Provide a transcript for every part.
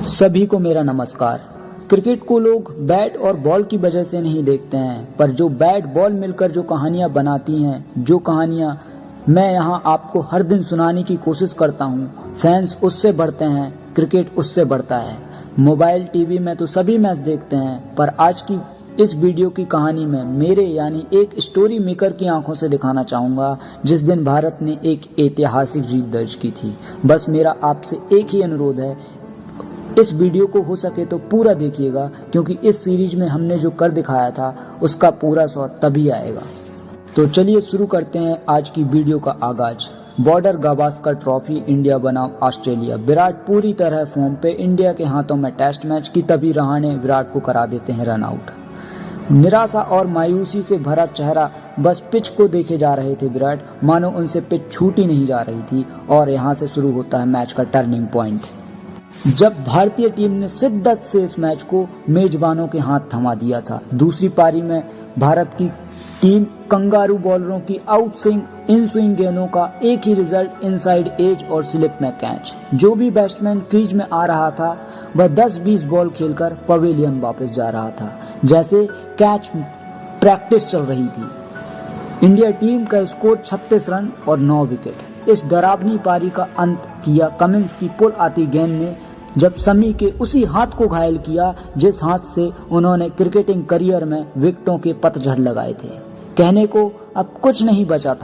सभी को मेरा नमस्कार। क्रिकेट को लोग बैट और बॉल की वजह से नहीं देखते हैं, पर जो बैट बॉल मिलकर जो कहानियां बनाती हैं, जो कहानियां मैं यहां आपको हर दिन सुनाने की कोशिश करता हूं, फैंस उससे बढ़ते हैं, क्रिकेट उससे बढ़ता है। मोबाइल टीवी में तो सभी मैच देखते हैं, पर आज की इस वीडियो की कहानी में मेरे यानी एक स्टोरी मेकर की आंखों से दिखाना चाहूंगा जिस दिन भारत ने एक ऐतिहासिक जीत दर्ज की थी। बस मेरा आपसे एक ही अनुरोध है, इस वीडियो को हो सके तो पूरा देखिएगा, क्योंकि इस सीरीज में हमने जो कर दिखाया था उसका पूरा स्वाद तभी आएगा। तो चलिए शुरू करते हैं आज की वीडियो का आगाज। बॉर्डर गावस्कर ट्रॉफी, इंडिया बनाम ऑस्ट्रेलिया। विराट पूरी तरह फॉर्म पे, इंडिया के हाथों में टेस्ट मैच की, तभी रहाणे विराट को करा देते हैं रन आउट। निराशा और मायूसी से भरा चेहरा, बस पिच को देखे जा रहे थे विराट, मानो उनसे पिच छूटी नहीं जा रही थी। और यहाँ से शुरू होता है मैच का टर्निंग पॉइंट, जब भारतीय टीम ने शिद्दत से इस मैच को मेजबानों के हाथ थमा दिया था। दूसरी पारी में भारत की टीम कंगारू बॉलरों की आउट स्विंग इन स्विंग गेंदों का एक ही रिजल्ट, इनसाइड एज और स्लिप में कैच। जो भी बैट्समैन क्रीज में आ रहा था वह 10-20 बॉल खेलकर पवेलियन वापस जा रहा था, जैसे कैच प्रैक्टिस चल रही थी। इंडिया टीम का स्कोर 36 रन और 9 विकेट। इस डरावनी पारी का अंत किया कमिंस की पुल आती गेंद ने, जब समी के उसी हाथ को घायल किया जिस हाथ से उन्होंने क्रिकेटिंग करियर में विकेटों के पतझड़ लगाए थे। कहने को अब कुछ नहीं बचा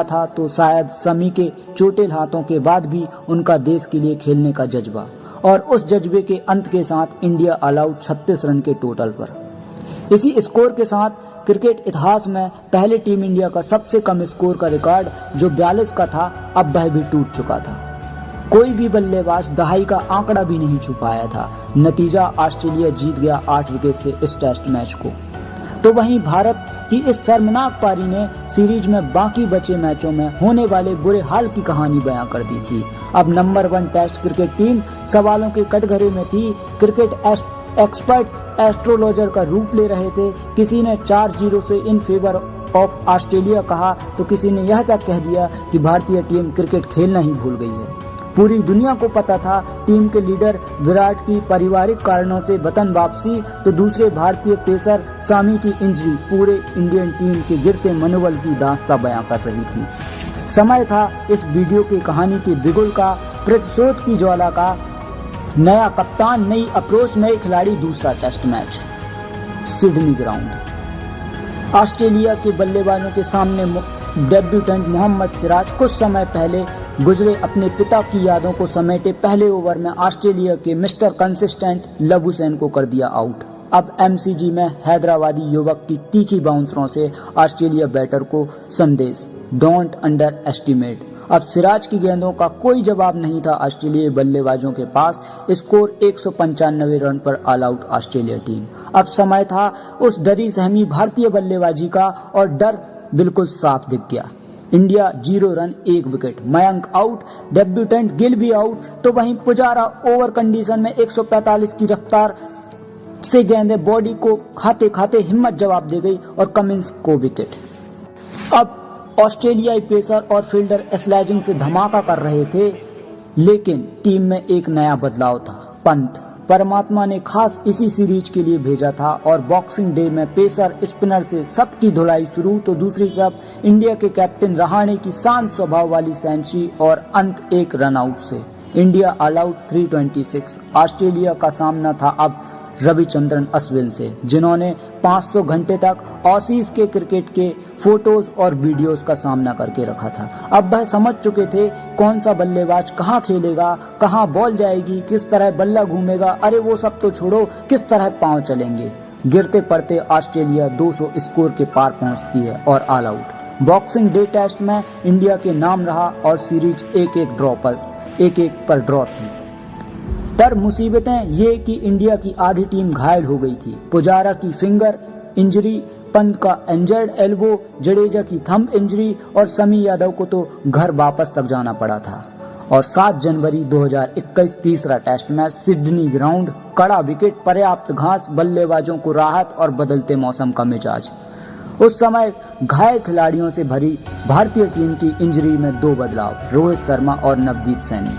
था तो शायद समी के चोटिल हाथों के बाद भी उनका देश के लिए खेलने का जज्बा, और उस जज्बे के अंत के साथ इंडिया ऑल आउट 36 रन के टोटल पर। इसी स्कोर के साथ क्रिकेट इतिहास में पहले टीम इंडिया का सबसे कम स्कोर का रिकॉर्ड, जो 42 का था, अब वह भी टूट चुका था। कोई भी बल्लेबाज दहाई का आंकड़ा भी नहीं छू पाया था। नतीजा, ऑस्ट्रेलिया जीत गया 8 विकेट से इस टेस्ट मैच को। तो वहीं भारत की इस शर्मनाक पारी ने सीरीज में बाकी बचे मैचों में होने वाले बुरे हाल की कहानी बयां कर दी थी। अब नंबर 1 टेस्ट क्रिकेट टीम सवालों के कटघरे में थी। क्रिकेट एक्सपर्ट एस्ट्रोलॉजर का रूप ले रहे थे। किसी ने 4-0 से इन फेवर ऑफ ऑस्ट्रेलिया कहा, तो किसी ने यह तक कह दिया कि भारतीय टीम क्रिकेट खेलना ही भूल गई है। पूरी दुनिया को पता था टीम के लीडर विराट की पारिवारिक कारणों से वतन वापसी, तो दूसरे भारतीय पेसर सामी की इंजरी पूरे इंडियन टीम के गिरते मनोबल की दास्तां बयां कर रही थी। समय था इस वीडियो की कहानी के बिगुल का, प्रतिशोध की ज्वाला का। नया कप्तान, नई अप्रोच, नए खिलाड़ी। दूसरा test match, Sydney ground. Australia के बल्लेबाजों के सामने डेब्यूटेंट मोहम्मद सिराज कुछ समय पहले गुजरे अपने पिता की यादों को समेटे पहले ओवर में ऑस्ट्रेलिया के मिस्टर कंसिस्टेंट लबुशेन को कर दिया आउट। अब एमसीजी में हैदराबादी युवक की तीखी बाउंसरों से ऑस्ट्रेलिया बैटर को संदेश, डोंट अंडर एस्टिमेट। अब सिराज की गेंदों का कोई जवाब नहीं था ऑस्ट्रेलियाई बल्लेबाजों के पास। स्कोर 195 रन पर ऑल आउट ऑस्ट्रेलिया टीम। अब समय था उस डरी सहमी भारतीय बल्लेबाजी का, और डर बिल्कुल साफ दिख गया। India 0 run 1 wicket. Mayank out, debutant Gill भी आउट, तो वहीं पुजारा ओवर कंडीशन में 145 की रफ्तार से गेंदें बॉडी को खाते खाते हिम्मत जवाब दे गई और कमिंस को विकेट। अब ऑस्ट्रेलियाई पेसर और फील्डर स्लेजिंग से धमाका कर रहे थे, लेकिन टीम में एक नया बदलाव था। पंत परमात्मा ने खास इसी सीरीज के लिए भेजा था, और बॉक्सिंग डे में पेसर स्पिनर से सबकी धुलाई शुरू, तो दूसरी तरफ इंडिया के कैप्टन रहाणे की शांत स्वभाव वाली सेंचुरी और अंत एक रन आउट से इंडिया ऑल आउट 326। ऑस्ट्रेलिया का सामना था अब रविचंद्रन अश्विन से, जिन्होंने 500 घंटे तक ऑसीज के क्रिकेट के फोटोज और वीडियोस का सामना करके रखा था। अब वह समझ चुके थे कौन सा बल्लेबाज कहां खेलेगा, कहां बॉल जाएगी, किस तरह बल्ला घूमेगा। अरे वो सब तो छोड़ो, किस तरह पांव चलेंगे। गिरते पड़ते ऑस्ट्रेलिया 200 स्कोर के पार पहुंचती है और all out. Boxing day test में इंडिया के नाम रहा और सीरीज 1-1 पर ड्रॉ थी। पर मुसीबतें ये कि इंडिया की आधी टीम घायल हो गई थी। पुजारा की फिंगर इंजरी, पंत का इंजर्ड एल्बो, जडेजा की थंब इंजरी, और समी यादव को तो घर वापस तक जाना पड़ा था। और 7 जनवरी 2021 तीसरा टेस्ट मैच, सिडनी ग्राउंड। कड़ा विकेट, पर्याप्त घास, बल्लेबाजों को राहत और बदलते मौसम का मिजाज। उस समय घायल खिलाड़ियों से भरी भारतीय टीम की इंजरी में 2 बदलाव, रोहित शर्मा और नवदीप सैनी।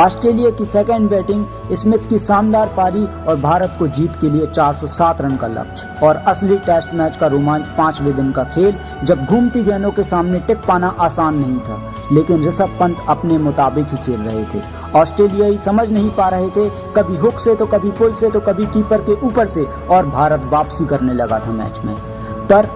ऑस्ट्रेलिया की सेकेंड बैटिंग, स्मिथ की शानदार पारी और भारत को जीत के लिए 407 रन का लक्ष्य। और असली टेस्ट मैच का रोमांच 5वें दिन का खेल, जब घूमती गेंदों के सामने टिक पाना आसान नहीं था, लेकिन ऋषभ पंत अपने मुताबिक ही खेल रहे थे। ऑस्ट्रेलियाई समझ नहीं पा रहे थे, कभी हुक से तो कभी पुल से तो कभी कीपर के ऊपर से, और भारत वापसी करने लगा था मैच में। पर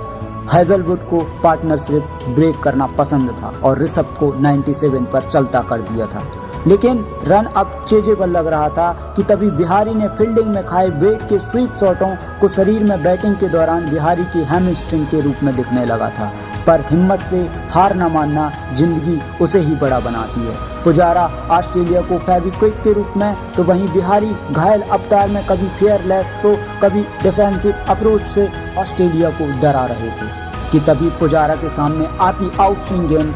हैजलवुड को पार्टनरशिप ब्रेक करना पसंद था और ऋषभ को 97 पर चलता कर दिया था, लेकिन रन अब चेजेबल लग रहा था कि तभी बिहारी ने फील्डिंग में खाए वेट के स्वीप शॉटों को शरीर में बैटिंग के दौरान बिहारी की हैमस्ट्रिंग के रूप में दिखने लगा था। पर हिम्मत से हार न मानना जिंदगी उसे ही बड़ा बनाती है। पुजारा ऑस्ट्रेलिया को फेविक्विक के रूप में, तो वहीं बिहारी घायल अवतार में कभी फेयरलेस तो कभी डिफेंसिव अप्रोच से ऑस्ट्रेलिया को डरा रहे थे कि तभी पुजारा के सामने आती आउटस्विंग गेंद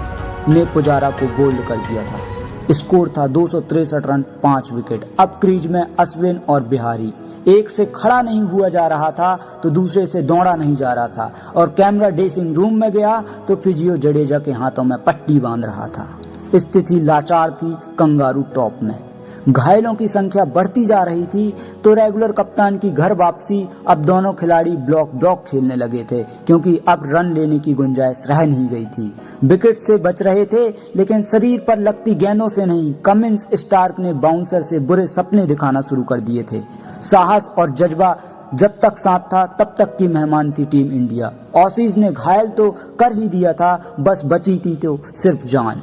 ने पुजारा को बोल्ड कर दिया था। स्कोर था 263 रन 5 विकेट। अब क्रीज में अश्विन और बिहारी, एक से खड़ा नहीं हुआ जा रहा था तो दूसरे से दौड़ा नहीं जा रहा था, और कैमरा ड्रेसिंग रूम में गया तो फिजियो जडेजा के हाथों में पट्टी बांध रहा था। स्थिति लाचार थी कंगारू टॉप में। घायलों की संख्या बढ़ती जा रही थी तो रेगुलर कप्तान की घर वापसी, अब दोनों खिलाड़ी ब्लॉक खेलने लगे थे, क्योंकि अब रन लेने की गुंजाइश रह नहीं गई थी। विकेट से बच रहे थे, लेकिन शरीर पर लगती गेंदों से नहीं। कमिंस स्टार्क ने बाउंसर से बुरे सपने दिखाना शुरू कर दिए थे। साहस और जज्बा जब तक साथ था तब तक की मेहमान थी टीम इंडिया। ऑसीज ने घायल तो कर ही दिया था, बस बची थी तो सिर्फ जान।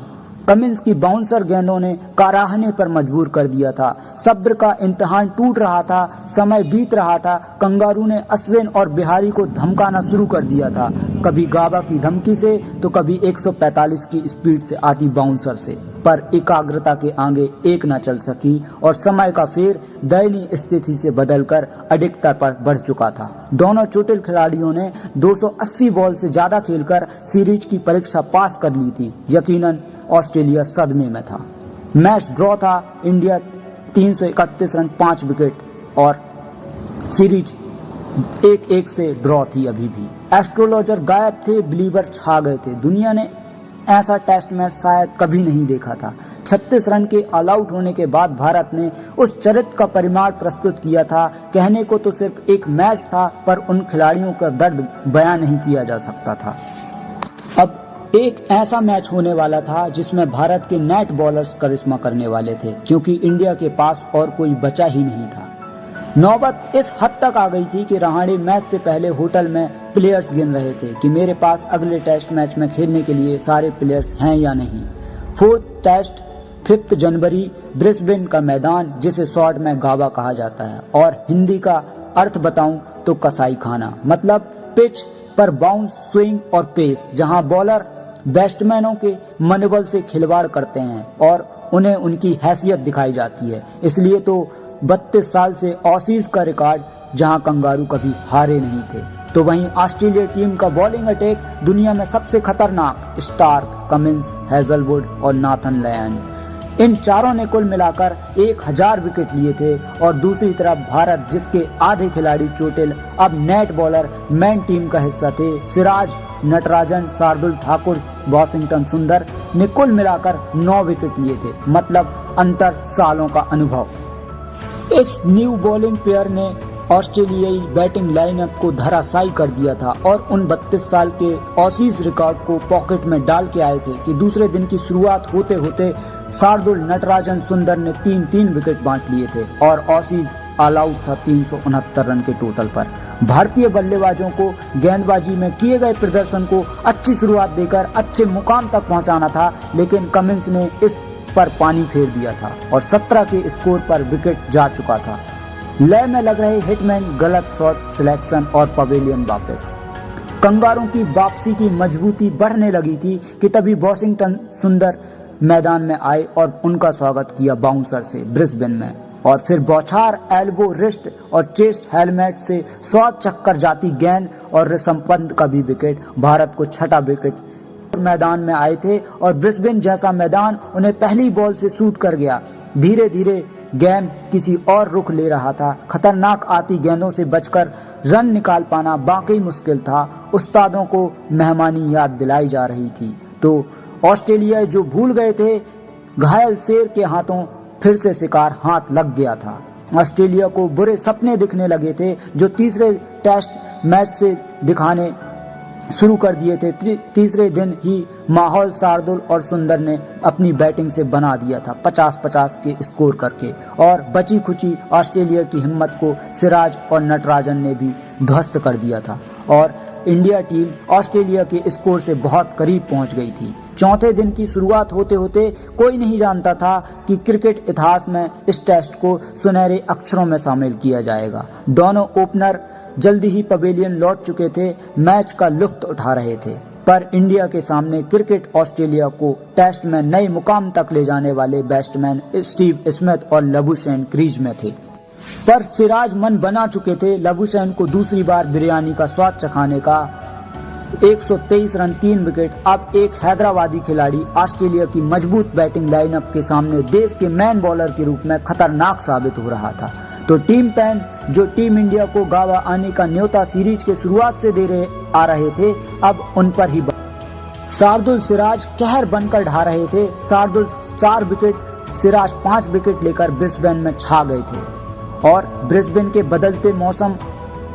कमिंस की बाउंसर गेंदों ने कराहने पर मजबूर कर दिया था। सब्र का इम्तिहान टूट रहा था, समय बीत रहा था। कंगारू ने अश्विन और बिहारी को धमकाना शुरू कर दिया था, कभी गाबा की धमकी से तो कभी 145 की स्पीड से आती बाउंसर से। पर एकाग्रता के आगे एक न चल सकी और समय का फेर दयनीय स्थिति से बदलकर अडिगता पर बढ़ चुका था। दोनों चोटिल खिलाड़ियों ने 280 बॉल से ज्यादा खेलकर सीरीज की परीक्षा पास कर ली थी। यकीनन ऑस्ट्रेलिया सदमे में था। मैच ड्रॉ था। इंडिया 331 रन 5 विकेट और सीरीज 1-1 से ड्रॉ थी। अभी भी एस्ट्रोलॉजर गायब थे, बिलीवर छा गए थे। दुनिया ने ऐसा टेस्ट मैच शायद कभी नहीं देखा था। 36 रन के ऑल आउट होने के बाद भारत ने उस चरित्र का परिमाण प्रस्तुत किया था। कहने को तो सिर्फ एक मैच था, पर उन खिलाड़ियों का दर्द बयां नहीं किया जा सकता था। अब एक ऐसा मैच होने वाला था जिसमें भारत के नेट बॉलर्स करिश्मा करने वाले थे, क्योंकि इंडिया के पास और कोई बचा ही नहीं था। नौबत इस हद तक आ गई थी कि रहाणे मैच से पहले होटल में प्लेयर्स गिन रहे थे कि मेरे पास अगले टेस्ट मैच में खेलने के लिए सारे प्लेयर्स हैं या नहीं। 4th टेस्ट 5 जनवरी, ब्रिस्बेन का मैदान, जिसे शॉर्ट में गाबा कहा जाता है, और हिंदी का अर्थ बताऊं तो कसाई खाना, मतलब पिच पर बाउंस, स्विंग और पेस, जहां बॉलर बैट्समैनों के मनोबल से खिलवाड़ करते हैं और उन्हें उनकी हैसियत दिखाई जाती है। इसलिए तो 32 साल से ऑसीज का रिकॉर्ड, जहां कंगारू कभी हारे नहीं थे। तो वहीं ऑस्ट्रेलिया टीम का बॉलिंग अटैक दुनिया में सबसे खतरनाक, स्टार्क, कमिंस, हैजलवुड और नाथन लयन, इन चारों ने कुल मिलाकर 1000 विकेट लिए थे। और दूसरी तरफ भारत, जिसके आधे खिलाड़ी चोटिल, अब नेट बॉलर मैन टीम का हिस्सा थे। सिराज, नटराजन, शार्दुल ठाकुर, वॉशिंगटन सुंदर ने कुल मिलाकर 9 विकेट लिए थे। मतलब अंतर सालों का अनुभव। इस न्यू बॉलिंग पेयर ने ऑस्ट्रेलियाई बैटिंग लाइनअप को धराशायी कर दिया था और उन 32 साल के ऑसीज रिकॉर्ड को पॉकेट में डाल के आए थे कि दूसरे दिन की शुरुआत होते होते शार्दुल, नटराजन, सुंदर ने 3-3 विकेट बांट लिए थे और ऑसीज ऑल आउट था 369 रन के टोटल पर। भारतीय बल्लेबाजों को गेंदबाजी में किए गए प्रदर्शन को अच्छी शुरुआत देकर अच्छे मुकाम तक पहुंचाना था, लेकिन कमिंस ने इस पर पानी फेर दिया था और 17 के स्कोर पर विकेट जा चुका था। लय में लग रहे हिटमैन, गलत शॉट सिलेक्शन और पवेलियन वापस। कंगारों की वापसी की मजबूती बढ़ने लगी थी कि तभी वॉशिंगटन सुंदर मैदान में आए और उनका स्वागत किया बाउंसर से ब्रिस्बेन में, और फिर बौछार, एल्बो, रिस्ट और चेस्ट हेलमेट से 100 चक्कर जाती गेंद और ऋषभ पंत का भी विकेट भारत को 6ठा विकेट मैदान में आए थे। और ब्रिस्बेन जैसा मैदान उन्हें पहली बॉल से सूट कर गया। धीरे धीरे गेम किसी और रुख ले रहा था। खतरनाक आती गेंदों से बचकर रन निकाल पाना वाकई मुश्किल था। उस्तादों को मेहमानी याद दिलाई जा रही थी। तो ऑस्ट्रेलिया जो भूल गए थे घायल शेर के हाथों फिर से शिकार हाथ लग गया था। ऑस्ट्रेलिया को बुरे सपने दिखने लगे थे जो तीसरे टेस्ट मैच से दिखाने शुरू कर दिए थे। तीसरे दिन ही माहौल शार्दुल और सुंदर ने अपनी बैटिंग से बना दिया था 50-50 के स्कोर करके, और बची खुची ऑस्ट्रेलिया की हिम्मत को सिराज और नटराजन ने भी ध्वस्त कर दिया था और इंडिया टीम ऑस्ट्रेलिया के स्कोर से बहुत करीब पहुंच गई थी। चौथे दिन की शुरुआत होते होते कोई नहीं जानता था कि क्रिकेट इतिहास में इस टेस्ट को सुनहरे अक्षरों में शामिल किया जाएगा। दोनों ओपनर जल्दी ही पवेलियन लौट चुके थे, मैच का लुत्फ उठा रहे थे, पर इंडिया के सामने क्रिकेट ऑस्ट्रेलिया को टेस्ट में नए मुकाम तक ले जाने वाले बैट्समैन स्टीव स्मिथ और लबुशेन क्रीज में थे। पर सिराज मन बना चुके थे लबुशेन को दूसरी बार बिरयानी का स्वाद चखाने का। 123 रन 3 विकेट। अब एक हैदराबादी खिलाड़ी ऑस्ट्रेलिया की मजबूत बैटिंग लाइनअप के सामने देश के मैन बॉलर के रूप में खतरनाक साबित हो रहा था। तो टीम पैन जो टीम इंडिया को गावा आने का न्योता सीरीज के शुरुआत से आ रहे थे, अब उन पर ही शार्दुल सिराज कहर बनकर ढा रहे थे। शार्दुल 4 विकेट, सिराज 5 विकेट लेकर ब्रिस्बेन में छा गए थे और ब्रिस्बेन के बदलते मौसम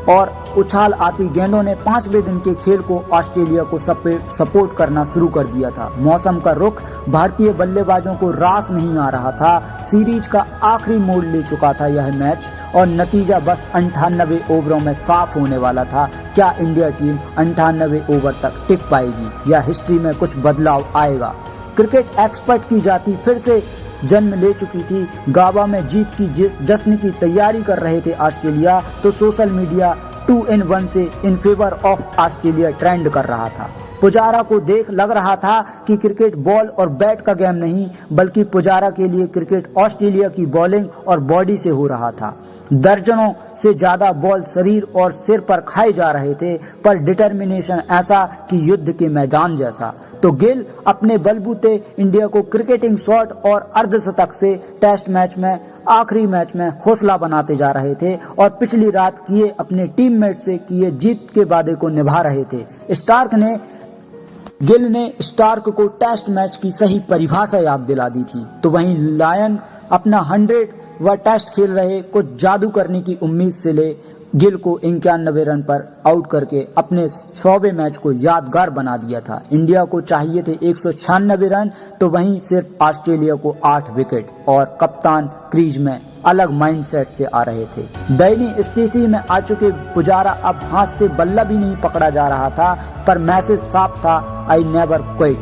और उछाल आती गेंदों ने 5वें दिन के खेल को ऑस्ट्रेलिया को सपोर्ट करना शुरू कर दिया था। मौसम का रुख भारतीय बल्लेबाजों को रास नहीं आ रहा था। सीरीज का आखिरी मोड़ ले चुका था यह मैच और नतीजा बस 98 ओवरों में साफ होने वाला था। क्या इंडिया टीम 98 ओवर तक टिक पाएगी या हिस्ट्री में कुछ बदलाव आएगा? क्रिकेट एक्सपर्ट की जाति फिर से जन्म ले चुकी थी। गावा में जीत की जश्न की तैयारी कर रहे थे ऑस्ट्रेलिया, तो सोशल मीडिया 2-in-1 से in favour of Australia trend कर रहा था। पुजारा को देख लग रहा था कि क्रिकेट बॉल और बैट का गेम नहीं, बल्कि पुजारा के लिए क्रिकेट ऑस्ट्रेलिया की बॉलिंग और बॉडी से हो रहा था। दर्जनों से ज्यादा बॉल शरीर और सिर पर खाए जा रहे थे, पर डिटर्मिनेशन ऐसा कि युद्ध के मैदान जैसा। तो गिल अपने बलबूते इंडिया को क्रिकेटिंग शॉट और अर्धशतक से टेस्ट मैच में आखिरी मैच में हौसला बनाते जा रहे थे और पिछली रात किए अपने टीममेट से किए जीत के वादे को निभा रहे थे। गिल ने स्टार्क को टेस्ट मैच की सही परिभाषा याद दिला दी थी, तो वहीं लायन अपना 100वां टेस्ट खेल रहे कुछ जादू करने की उम्मीद से ले गिल को 91 रन पर आउट करके अपने 100वें मैच को यादगार बना दिया था। इंडिया को चाहिए थे 196 रन, तो वहीं सिर्फ ऑस्ट्रेलिया को 8 विकेट और कप्तान क्रीज में अलग माइंडसेट से आ रहे थे। दयनीय स्थिति में आ चुके पुजारा अब हाथ से बल्ला भी नहीं पकड़ा जा रहा था, पर मैसेज साफ था, आई नेवर क्विट।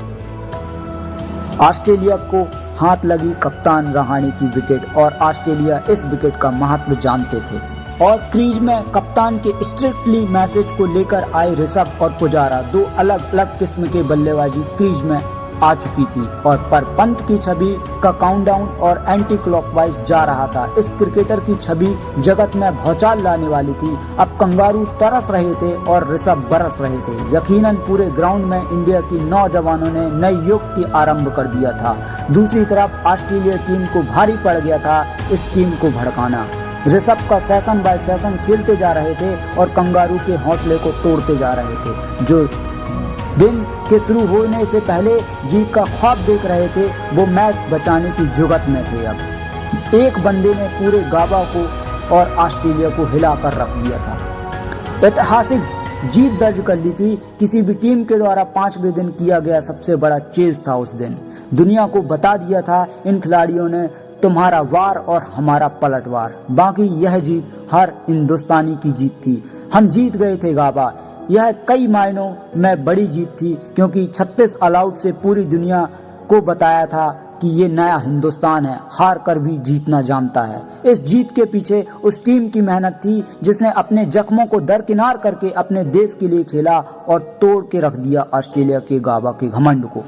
ऑस्ट्रेलिया को हाथ लगी कप्तान रहाणे की विकेट और ऑस्ट्रेलिया इस विकेट का महत्व जानते थे और क्रीज में कप्तान के स्ट्रिक्टली मैसेज को लेकर आए ऋषभ और पुजारा, दो अलग अलग किस्म के बल्लेबाजी क्रीज में आ चुकी थी और पर पंत की छवि का काउंटडाउन और एंटी क्लॉकवाइज जा रहा था। इस क्रिकेटर की छवि जगत में भौचाल लाने वाली थी। अब कंगारू तरस रहे थे और ऋषभ बरस रहे थे। यकीनन पूरे ग्राउंड में इंडिया की नौजवानों ने नए युग की आरंभ कर दिया था। दूसरी तरफ ऑस्ट्रेलिया टीम को भारी पड़ गया था इस टीम को भड़काना। ऋषभ का सेशन बाय सेशन खेलते जा रहे थे और कंगारू के हौसले को तोड़ते जा रहे थे। जो दिन के शुरू होने से पहले जीत का ख्वाब देख रहे थे, वो मैच बचाने की जुगत में थे। अब एक बंदे ने पूरे गावा को और ऑस्ट्रेलिया को हिलाकर रख दिया था। ऐतिहासिक जीत दर्ज कर ली थी। किसी भी टीम के द्वारा 5वें दिन किया गया सबसे बड़ा चेज था उस दिन। दुनिया को बता दिया था इन खिलाड़ियों ने, तुम्हारा वार और हमारा पलटवार। बाकी यह जीत हर हिंदुस्तानी की जीत थी। हम जीत गए थे गाबा। यह कई मायनों में बड़ी जीत थी, क्योंकि 36 ऑलआउट से पूरी दुनिया को बताया था कि ये नया हिंदुस्तान है, हार कर भी जीतना जानता है। इस जीत के पीछे उस टीम की मेहनत थी जिसने अपने जख्मों को दरकिनार करके अपने देश के लिए खेला और तोड़ के रख दिया ऑस्ट्रेलिया के गाबा के घमंड को।